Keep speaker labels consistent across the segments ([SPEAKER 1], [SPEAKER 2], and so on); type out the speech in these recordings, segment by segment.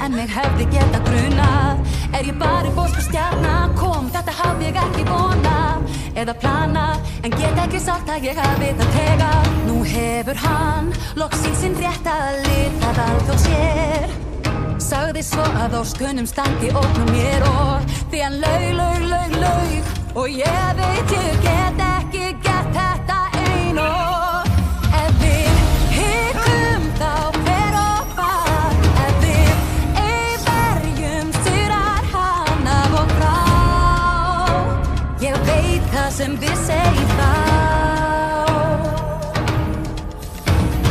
[SPEAKER 1] en mig hefði geta grunað. Ég bara fótboltastjarna, kom, þetta hafði ég ekki vonað eða planað, en get ekki sagt að ég hafi það tegað. Nú hefur hann loksins sinn rétt að lita það þó sér. Sagði svo að óskunum standi ógn mér og því hann laug og ég veit ég get ekki gert þetta ein og ef við hikum þá hver og hvar, ef við ei verjum sigrar hann af og frá. Ég veit það sem við segjum þá.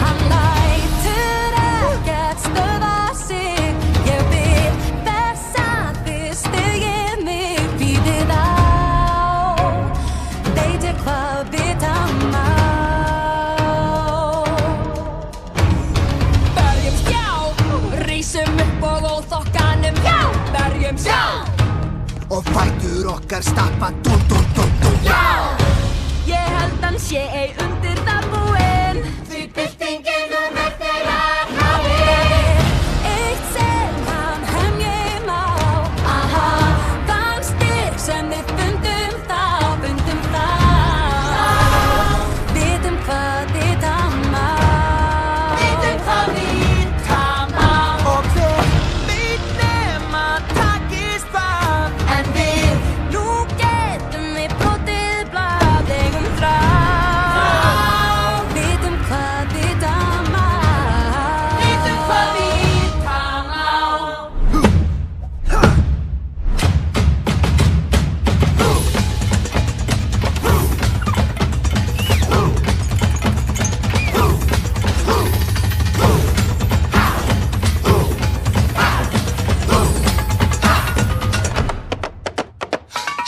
[SPEAKER 1] Hann lætur ekkert stöðva sig. Ég vil þess að þið styðjið mig, býðið á. Veitir hvað vita má. Berjum sjá, rísum upp og óþokkanum já. Berjum sjá
[SPEAKER 2] og fætur okkar stappa dún
[SPEAKER 1] já. Ég held hann sé ei undir það búinn, því byltingin er þegar hafin. Eitt sem hann hemjum á, aha, þann styrk sem við fundum þá. Vitum hvað vita má. Vitum hvað vita má.
[SPEAKER 2] og hver veit nema takist það.
[SPEAKER 1] En við nú getum við brotið blað eigum frá. Vitum hvað vita má. Vitum hvað vita má.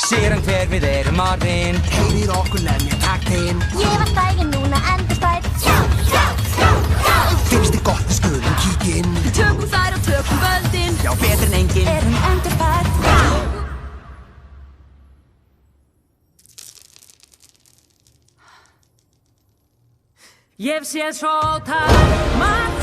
[SPEAKER 3] Sér hann hver við erum orðin.
[SPEAKER 2] Heyrir okkur lemja taktinn.
[SPEAKER 4] Ég var stægin núna endurstæð.
[SPEAKER 2] Finnst þið gott við skulum kíkja inn.
[SPEAKER 1] Tökum þær og tökum völdin.
[SPEAKER 2] Já, betur en engin.
[SPEAKER 1] Erum endurfædd. Ég hef séð svo ótal margt